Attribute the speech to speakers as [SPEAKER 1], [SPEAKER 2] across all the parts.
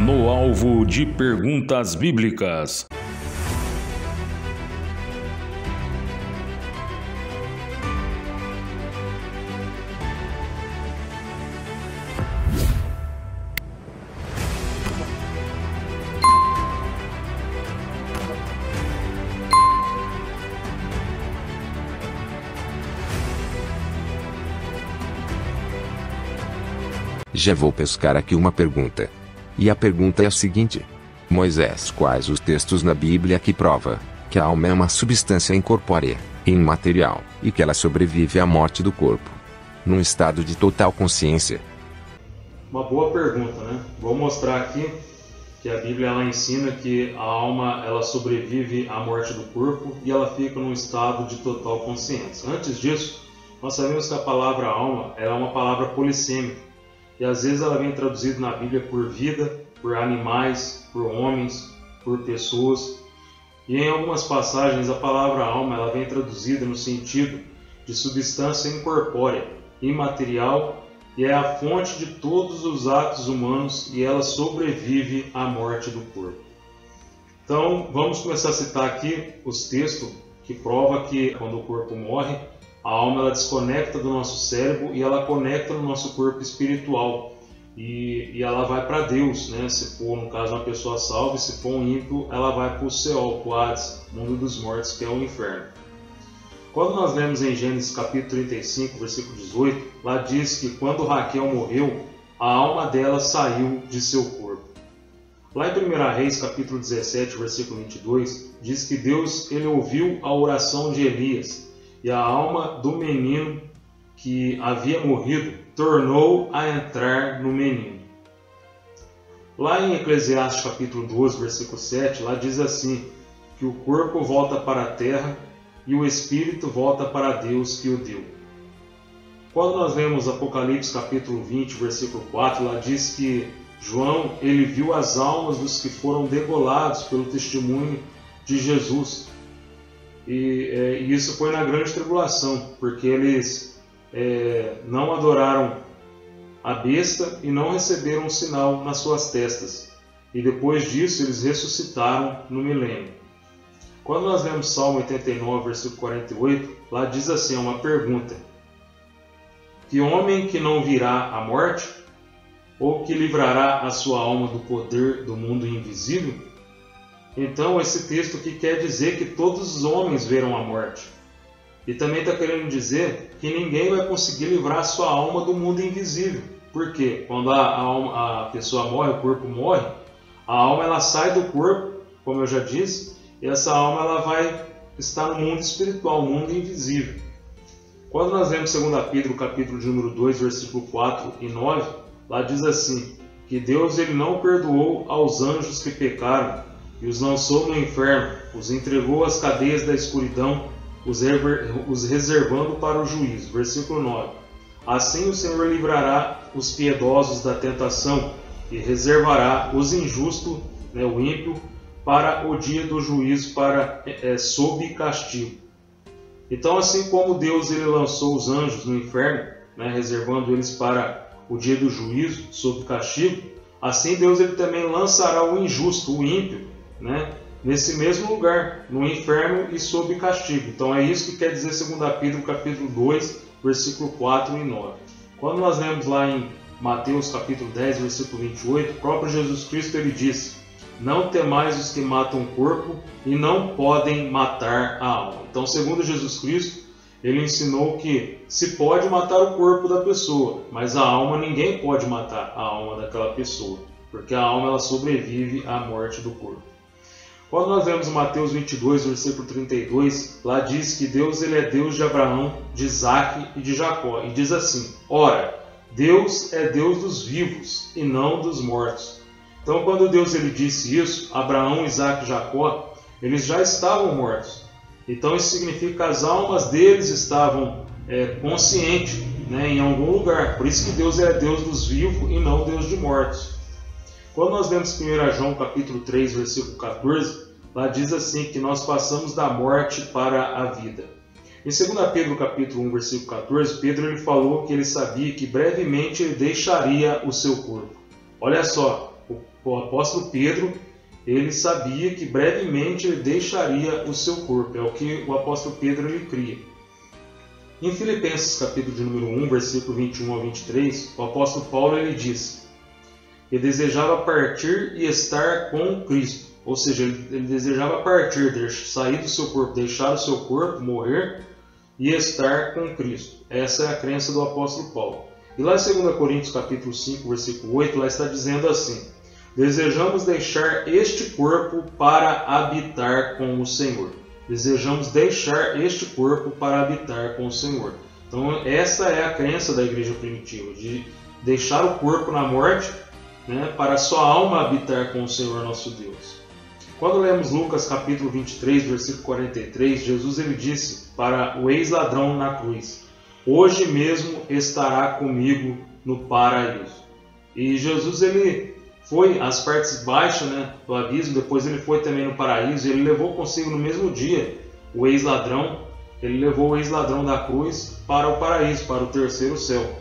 [SPEAKER 1] No alvo de perguntas bíblicas.
[SPEAKER 2] Já vou pescar aqui uma pergunta. E a pergunta é a seguinte: Moisés, quais os textos na Bíblia que prova que a alma é uma substância incorpórea, imaterial, e que ela sobrevive à morte do corpo, num estado de total consciência?
[SPEAKER 3] Uma boa pergunta, né? Vou mostrar aqui que a Bíblia ela ensina que a alma ela sobrevive à morte do corpo e ela fica num estado de total consciência. Antes disso, nós sabemos que a palavra alma é uma palavra polissêmica. E às vezes ela vem traduzida na Bíblia por vida, por animais, por homens, por pessoas. E em algumas passagens a palavra alma ela vem traduzida no sentido de substância incorpórea, imaterial, e é a fonte de todos os atos humanos e ela sobrevive à morte do corpo. Então vamos começar a citar aqui os textos que provam que quando o corpo morre, a alma ela desconecta do nosso cérebro e ela conecta no nosso corpo espiritual e ela vai para Deus, né? Se for, no caso, uma pessoa salva, se for um ímpio, ela vai para o Seol, para o Hades, mundo dos mortos, que é o inferno. Quando nós lemos em Gênesis capítulo 35, versículo 18, lá diz que quando Raquel morreu, a alma dela saiu de seu corpo. Lá em 1 Reis capítulo 17, versículo 22, diz que Deus ele ouviu a oração de Elias, e a alma do menino que havia morrido tornou a entrar no menino. Lá em Eclesiastes capítulo 12, versículo 7, lá diz assim, que o corpo volta para a terra e o espírito volta para Deus que o deu. Quando nós lemos Apocalipse capítulo 20, versículo 4, lá diz que João ele viu as almas dos que foram degolados pelo testemunho de Jesus. E isso foi na grande tribulação, porque eles não adoraram a besta e não receberam um sinal nas suas testas. E depois disso eles ressuscitaram no milênio. Quando nós lemos Salmo 89, versículo 48, lá diz assim, uma pergunta: que homem que não virá à morte, ou que livrará a sua alma do poder do mundo invisível? Então esse texto aqui quer dizer que todos os homens verão a morte. E também está querendo dizer que ninguém vai conseguir livrar a sua alma do mundo invisível. Por quê? Quando a pessoa morre, o corpo morre, a alma ela sai do corpo, como eu já disse, e essa alma ela vai estar no mundo espiritual, no mundo invisível. Quando nós lemos 2 Pedro, capítulo de número 2, versículo 4 e 9, lá diz assim, que Deus ele não perdoou aos anjos que pecaram, e os lançou no inferno, os entregou às cadeias da escuridão, os reservando para o juízo. Versículo 9. Assim o Senhor livrará os piedosos da tentação e reservará os injustos, o ímpio, para o dia do juízo, sob castigo. Então, assim como Deus ele lançou os anjos no inferno, reservando eles para o dia do juízo, sob castigo, assim Deus ele também lançará o injusto, o ímpio, nesse mesmo lugar, no inferno e sob castigo. Então é isso que quer dizer 2 Pedro capítulo 2, versículo 4 e 9. Quando nós lemos lá em Mateus capítulo 10, versículo 28, o próprio Jesus Cristo ele disse: não temais os que matam o corpo e não podem matar a alma. Então, segundo Jesus Cristo, ele ensinou que se pode matar o corpo da pessoa, mas a alma ninguém pode matar a alma daquela pessoa, porque a alma ela sobrevive à morte do corpo. Quando nós vemos Mateus 22, versículo 32, lá diz que Deus ele é Deus de Abraão, de Isaque e de Jacó. E diz assim, ora, Deus é Deus dos vivos e não dos mortos. Então quando Deus ele disse isso, Abraão, Isaque e Jacó, eles já estavam mortos. Então isso significa que as almas deles estavam conscientes em algum lugar. Por isso que Deus é Deus dos vivos e não Deus de mortos. Quando nós lemos 1 João capítulo 3, versículo 14, lá diz assim que nós passamos da morte para a vida. Em 2 Pedro capítulo 1, versículo 14, Pedro ele falou que ele sabia que brevemente ele deixaria o seu corpo. Olha só, o apóstolo Pedro, ele sabia que brevemente ele deixaria o seu corpo. É o que o apóstolo Pedro ele cria. Em Filipenses capítulo de número 1, versículo 21 ao 23, o apóstolo Paulo ele diz: ele desejava partir e estar com Cristo. Ou seja, ele desejava partir, sair do seu corpo, deixar o seu corpo, morrer e estar com Cristo. Essa é a crença do apóstolo Paulo. E lá em 2 Coríntios capítulo 5, versículo 8, lá está dizendo assim: desejamos deixar este corpo para habitar com o Senhor. Desejamos deixar este corpo para habitar com o Senhor. Então essa é a crença da igreja primitiva, de deixar o corpo na morte, né, para a sua alma habitar com o Senhor nosso Deus. Quando lemos Lucas capítulo 23, versículo 43, Jesus ele disse para o ex-ladrão na cruz: hoje mesmo estará comigo no paraíso. E Jesus ele foi às partes baixas, né, do abismo, depois ele foi também no paraíso, ele levou consigo no mesmo dia o ex-ladrão, ele levou o ex-ladrão da cruz para o paraíso, para o terceiro céu.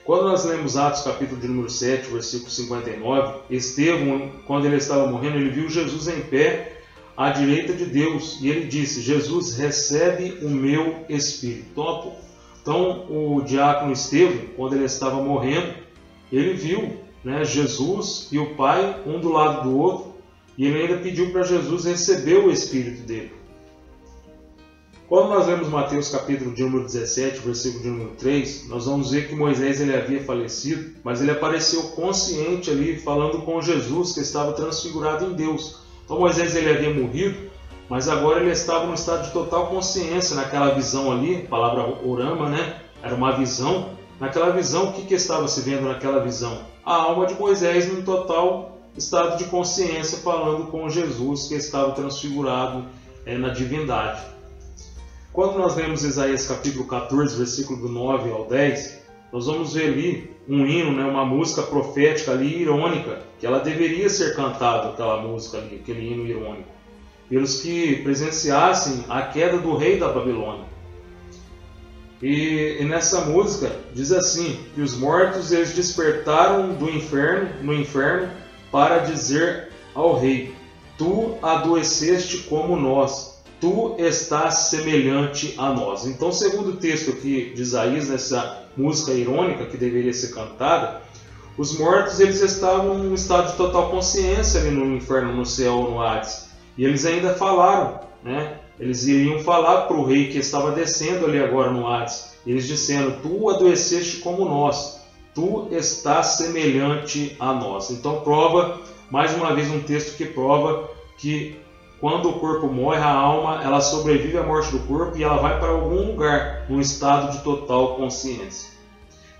[SPEAKER 3] Quando nós lemos Atos capítulo de número 7, versículo 59, Estevão, quando ele estava morrendo, ele viu Jesus em pé à direita de Deus, e ele disse: Jesus, recebe o meu espírito. Então o diácono Estevão, quando ele estava morrendo, ele viu, né, Jesus e o Pai, um do lado do outro, e ele ainda pediu para Jesus receber o Espírito dele. Quando nós lemos Mateus capítulo de número 17, versículo de número 3, nós vamos ver que Moisés ele havia falecido, mas ele apareceu consciente ali, falando com Jesus, que estava transfigurado em Deus. Então Moisés ele havia morrido, mas agora ele estava num estado de total consciência, naquela visão ali, a palavra orama, né? Era uma visão. Naquela visão, o que estava se vendo naquela visão? A alma de Moisés num total estado de consciência, falando com Jesus, que estava transfigurado na divindade. Quando nós lemos Isaías capítulo 14, versículo do 9 ao 10, nós vamos ver ali um hino, né, uma música profética ali, irônica, que ela deveria ser cantada, aquela música ali, aquele hino irônico, pelos que presenciassem a queda do rei da Babilônia. E nessa música diz assim, que os mortos eles despertaram no inferno para dizer ao rei: tu adoeceste como nós, tu estás semelhante a nós. Então, segundo o texto aqui de Isaías, nessa música irônica que deveria ser cantada, os mortos eles estavam em um estado de total consciência ali no inferno, no céu, no Hades. E eles ainda falaram, né? Eles iriam falar para o rei que estava descendo ali agora no Hades. Eles disseram: tu adoeceste como nós, tu estás semelhante a nós. Então prova, mais uma vez um texto que prova que quando o corpo morre, a alma ela sobrevive à morte do corpo e ela vai para algum lugar, num estado de total consciência.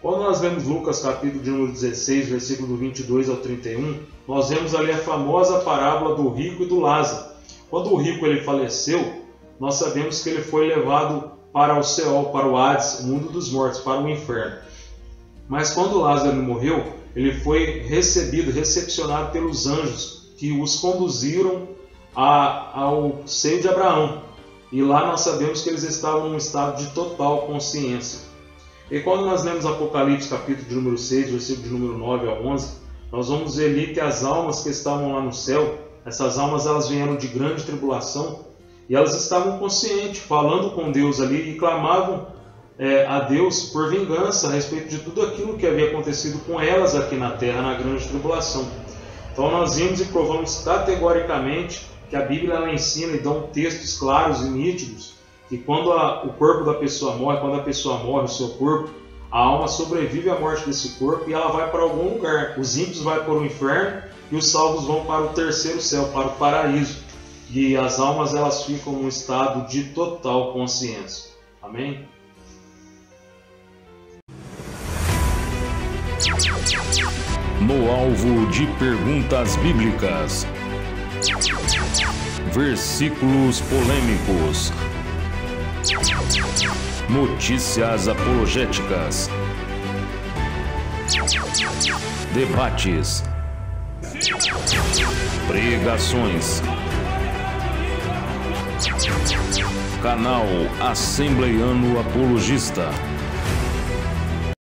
[SPEAKER 3] Quando nós vemos Lucas capítulo de número 16, versículo do 22 ao 31, nós vemos ali a famosa parábola do rico e do Lázaro. Quando o rico ele faleceu, nós sabemos que ele foi levado para o céu, para o Hades, o mundo dos mortos, para o inferno. Mas quando Lázaro morreu, ele foi recepcionado pelos anjos que os conduziram ao seio de Abraão. E lá nós sabemos que eles estavam num estado de total consciência. E quando nós lemos Apocalipse capítulo de número 6, versículo de número 9 ao 11, nós vamos ver ali que as almas que estavam lá no céu, essas almas elas vieram de grande tribulação, e elas estavam conscientes, falando com Deus ali, e clamavam a Deus por vingança a respeito de tudo aquilo que havia acontecido com elas aqui na terra, na grande tribulação. Então nós vimos e provamos categoricamente que a Bíblia ela ensina e dá textos claros e nítidos que quando o corpo da pessoa morre, quando a pessoa morre, o seu corpo, a alma sobrevive à morte desse corpo e ela vai para algum lugar. Os ímpios vão para o inferno e os salvos vão para o terceiro céu, para o paraíso. E as almas elas ficam num estado de total consciência. Amém?
[SPEAKER 1] No alvo de perguntas bíblicas. Versículos polêmicos. Notícias apologéticas. Debates. Pregações. Canal Assembleiano Apologista.